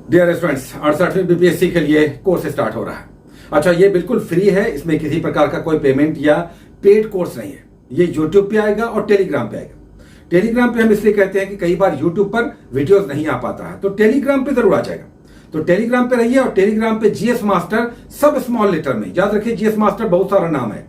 Dear students, 68वीं BPSC के लिए course start हो रहा है। अच्छा, ये बिल्कुल फ्री है, इसमें किसी प्रकार का कोई पेमेंट या पेड कोर्स नहीं है। ये यूट्यूब पे आएगा और टेलीग्राम पे आएगा। टेलीग्राम पे हम इसलिए कहते हैं कि कई बार यूट्यूब पर वीडियोस नहीं आ पाता है, तो टेलीग्राम पे जरूर आ जाएगा। तो टेलीग्राम पे रहिए और टेलीग्राम पे जीएस मास्टर सब स्मॉल लेटर में, याद रखिए जीएस मास्टर बहुत सारा नाम है,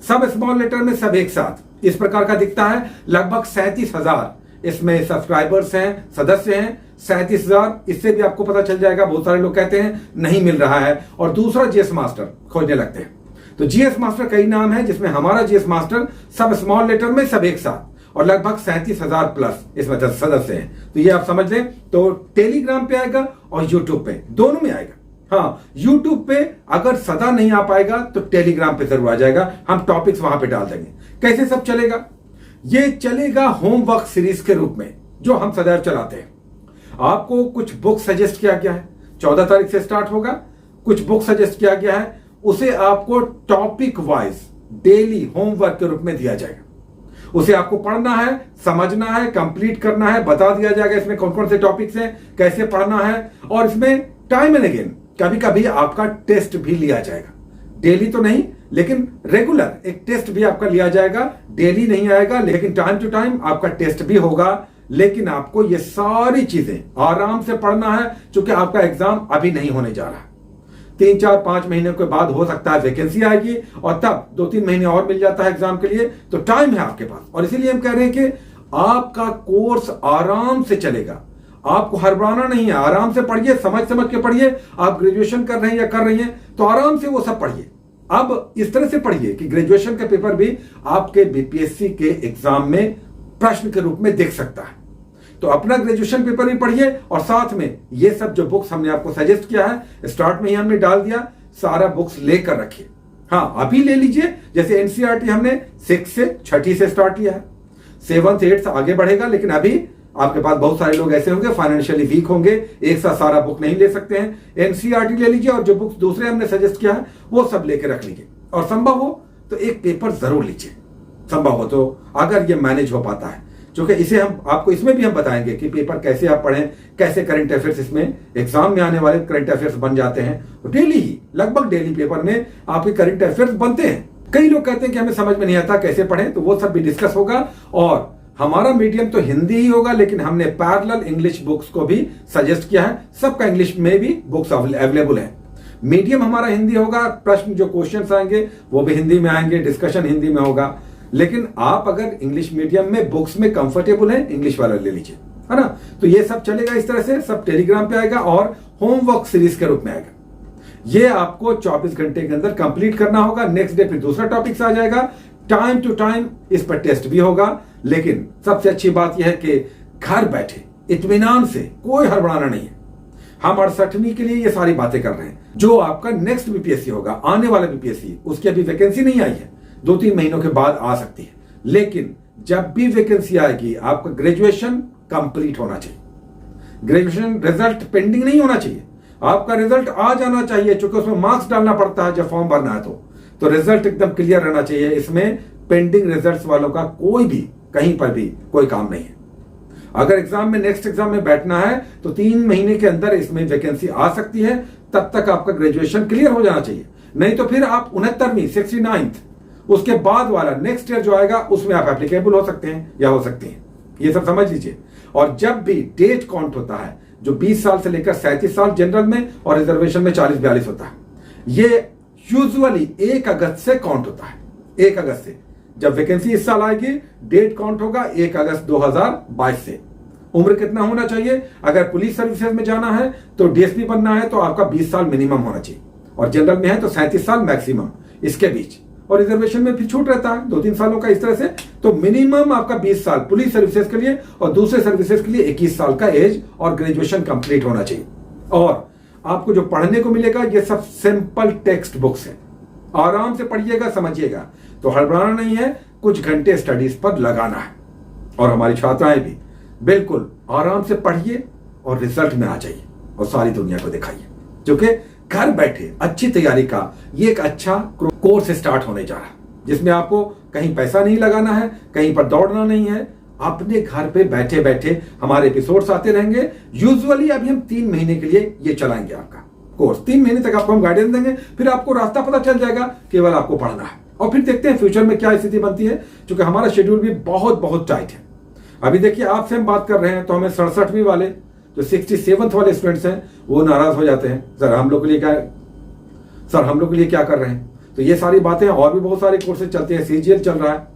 सब स्मॉल लेटर में सब एक साथ इस प्रकार का दिखता है। लगभग 37,000 इसमें सब्सक्राइबर्स हैं, सदस्य हैं 37,000। इससे भी आपको पता चल जाएगा। बहुत सारे लोग कहते हैं नहीं मिल रहा है और दूसरा जीएस मास्टर खोजने लगते हैं। तो जीएस मास्टर कई नाम है, जिसमें हमारा जीएस मास्टर सब स्मॉल लेटर में सब एक साथ और लगभग 37,000 प्लस इसमें सदस्य हैं। तो ये आप समझ लें। तो टेलीग्राम पे आएगा और यूट्यूब पे, दोनों में आएगा। हाँ, यूट्यूब पे अगर सदा नहीं आ पाएगा तो टेलीग्राम पे जरूर आ जाएगा। हम टॉपिक्स वहां पे डाल देंगे। कैसे सब चलेगा? ये चलेगा होमवर्क सीरीज के रूप में, जो हम सदैव चलाते हैं। आपको कुछ बुक सजेस्ट किया गया है, 14 तारीख से स्टार्ट होगा। कुछ बुक सजेस्ट किया गया है, उसे आपको टॉपिक वाइज डेली होमवर्क के रूप में दिया जाएगा। उसे आपको पढ़ना है, समझना है, कंप्लीट करना है। बता दिया जाएगा इसमें कौन कौन से टॉपिक्स हैं, कैसे पढ़ना है। और इसमें टाइम एंड अगेन कभी कभी आपका टेस्ट भी लिया जाएगा। डेली तो नहीं, लेकिन रेगुलर एक टेस्ट भी आपका लिया जाएगा। डेली नहीं आएगा, लेकिन टाइम टू टाइम आपका टेस्ट भी होगा। लेकिन आपको ये सारी चीजें आराम से पढ़ना है, क्योंकि आपका एग्जाम अभी नहीं होने जा रहा। 3, 4, 5 महीने के बाद हो सकता है वैकेंसी आएगी और तब 2-3 महीने और मिल जाता है एग्जाम के लिए। तो टाइम है आपके पास, और इसीलिए हम कह रहे हैं कि आपका कोर्स आराम से चलेगा। आपको हड़बड़ाना नहीं है, आराम से पढ़िए, समझ समझ के पढ़िए। आप ग्रेजुएशन कर रहे हैं या कर रही हैं तो आराम से वो सब पढ़िए। अब इस तरह से पढ़िए कि ग्रेजुएशन का पेपर भी आपके बीपीएससी के एग्जाम में प्रश्न के रूप में दिख सकता है। तो अपना ग्रेजुएशन पेपर भी पढ़िए और साथ में ये सब जो बुक्स हमने आपको सजेस्ट किया है, स्टार्ट में ही हमने डाल दिया, सारा बुक्स लेकर रखिए। हाँ, अभी ले लीजिए। जैसे एनसीईआरटी हमने 6 से 6ठी से स्टार्ट किया है, 7th 8th आगे बढ़ेगा। लेकिन अभी आपके पास बहुत सारे लोग ऐसे होंगे, फाइनेंशियली वीक होंगे, एक साथ सारा बुक नहीं ले सकते हैं। एनसीईआरटी ले लीजिए और जो बुक्स दूसरे हमने सजेस्ट किया है वो सब लेके रख लीजिए। और संभव हो तो एक पेपर जरूर लीजिए, संभव हो तो, अगर ये मैनेज हो पाता है। क्योंकि इसे हम आपको इसमें भी हम बताएंगे कि पेपर कैसे आप पढ़ें, कैसे करंट अफेयर्स इसमें एग्जाम में आने वाले करंट अफेयर्स बन जाते हैं। डेली ही, लगभग डेली पेपर में आपके करंट अफेयर्स बनते हैं। कई लोग कहते हैं कि हमें समझ में नहीं आता कैसे पढ़ें, तो वो सब भी डिस्कस होगा। और हमारा मीडियम तो हिंदी ही होगा, लेकिन हमने पैरेलल इंग्लिश बुक्स को भी सजेस्ट किया है। सबका इंग्लिश में भी बुक्स अवेलेबल है। मीडियम हमारा हिंदी होगा, प्रश्न जो क्वेश्चंस आएंगे वो भी हिंदी में आएंगे, डिस्कशन हिंदी में होगा। लेकिन आप अगर इंग्लिश मीडियम में बुक्स में कंफर्टेबल हैं, इंग्लिश वाला ले लीजिए, है ना। तो ये सब चलेगा इस तरह से, सब टेलीग्राम पे आएगा और होमवर्क सीरीज के रूप में आएगा। ये आपको 24 घंटे के अंदर कंप्लीट करना होगा। नेक्स्ट डे फिर दूसरा टॉपिक आ जाएगा। टाइम टू टाइम इस पर टेस्ट भी होगा। लेकिन सबसे अच्छी बात यह है कि घर बैठे इत्मीनान से, कोई हड़बड़ाना नहीं है। हम 68वीं के लिए ये सारी बातें कर रहे हैं। जो आपका नेक्स्ट बीपीएससी होगा, आने वाला बीपीएससी, उसकी अभी वैकेंसी नहीं आई है, 2-3 महीनों के बाद आ सकती है। लेकिन जब भी वैकेंसी आएगी, आपका ग्रेजुएशन कंप्लीट होना चाहिए। ग्रेजुएशन रिजल्ट पेंडिंग नहीं होना चाहिए। आपका रिजल्ट आ जाना चाहिए, क्योंकि उसमें मार्क्स डालना पड़ता है जब फॉर्म भरना है। तो रिजल्ट एकदम क्लियर रहना चाहिए। इसमें पेंडिंग रिजल्ट्स वालों का कोई भी, कहीं पर भी कोई काम नहीं है। अगर एग्जाम में, नेक्स्ट एग्जाम में बैठना है तो 3 महीने के अंदर इसमें वैकेंसी आ सकती है। तब तक आपका ग्रेजुएशन क्लियर हो जाना चाहिए। नहीं तो फिर आप 69वीं 69th उसके बाद वाला नेक्स्ट ईयर जो आएगा उसमें आप एप्लीकेबल हो सकते हैं या हो सकती हैं। ये सब समझ लीजिए। और जब भी डेट काउंट होता है, जो 20 साल से लेकर 37 साल जनरल में और रिजर्वेशन में 40-42 होता है, ये यूजुअली 1 अगस्त से काउंट होता है। 1 अगस्त से जब वैकेंसी इस साल आएगी, डेट काउंट होगा 1 अगस्त 2022 से। उम्र कितना होना चाहिए? अगर पुलिस सर्विसेज में जाना है तो डीएसपी बनना है तो आपका 20 साल मिनिमम होना चाहिए, और जनरल में है तो 37 साल मैक्सिमम, इसके बीच। और रिजर्वेशन में फिर छूट रहता है 2-3 सालों का, इस तरह से। तो मिनिमम आपका 20 साल पुलिस सर्विसेज के लिए, और दूसरे सर्विसेज के लिए 21 साल का एज और ग्रेजुएशन कंप्लीट होना चाहिए। और आपको जो पढ़ने को मिलेगा, ये सब सिंपल टेक्स्ट बुक्स है। आराम से पढ़िएगा, समझिएगा। तो हड़बड़ाना नहीं है, कुछ घंटे स्टडीज पर लगाना है। और हमारी छात्राएं भी बिल्कुल आराम से पढ़िए और रिजल्ट में आ जाइए और सारी दुनिया को दिखाइए। क्योंकि घर बैठे अच्छी तैयारी का ये एक अच्छा कोर्स स्टार्ट होने जा रहा है, जिसमें आपको कहीं पैसा नहीं लगाना है, कहीं पर दौड़ना नहीं है। अपने घर पे बैठे बैठे हमारे एपिसोड्स आते रहेंगे। यूजुअली अभी हम 3 महीने के लिए ये चलाएंगे आपका कोर्स। 3 महीने तक आपको हम गाइडेंस देंगे, फिर आपको रास्ता पता चल जाएगा, केवल आपको पढ़ना है और फिर देखते हैं फ्यूचर में क्या स्थिति बनती है, क्योंकि हमारा शेड्यूल भी बहुत बहुत टाइट है। अभी देखिए आपसे हम बात कर रहे हैं तो हमें 67वीं वाले जो 67th वाले स्टूडेंट्स हैं वो नाराज हो जाते हैं, सर हम लोग के लिए क्या कर रहे हैं। तो ये सारी बातें, और भी बहुत सारे कोर्सेज चलते हैं, CGL चल रहा है,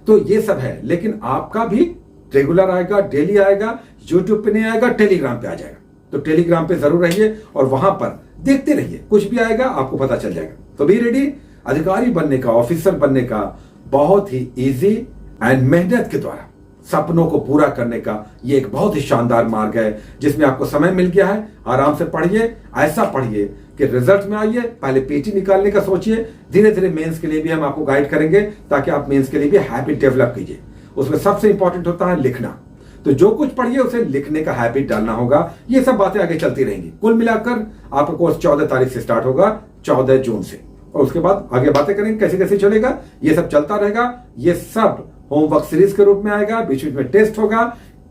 तो ये सब है। लेकिन आपका भी रेगुलर आएगा, डेली आएगा, यूट्यूब पे नहीं आएगा, टेलीग्राम पे आ जाएगा। तो टेलीग्राम पे जरूर रहिए और वहां पर देखते रहिए, कुछ भी आएगा आपको पता चल जाएगा। तो बी रेडी। अधिकारी बनने का, ऑफिसर बनने का बहुत ही इजी एंड मेहनत के द्वारा सपनों को पूरा करने का ये एक बहुत ही शानदार मार्ग है, जिसमें आपको समय मिल गया है। आराम से पढ़िए, ऐसा पढ़िए कि रिजल्ट में आइए, पहले पीटी निकालने का सोचिए, धीरे धीरे मेंस के लिए भी हम आपको गाइड करेंगे, ताकि आप मेंस के लिए भी हैबिट डेवलप कीजिए। उसमें सबसे इंपॉर्टेंट होता है लिखना, तो जो कुछ पढ़िए उसे लिखने का हैबिट डालना होगा। ये सब बातें आगे चलती रहेंगी। कुल मिलाकर आपका कोर्स 14 तारीख से स्टार्ट होगा, 14 जून से, और उसके बाद आगे बातें करेंगे कैसे कैसे चलेगा। ये सब चलता रहेगा। ये सब होमवर्क सीरीज के रूप में आएगा, बीच बीच में टेस्ट होगा,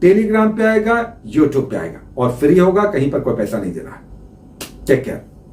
टेलीग्राम पे आएगा, यूट्यूब पे आएगा और फ्री होगा, कहीं पर कोई पैसा नहीं देना है। Take care.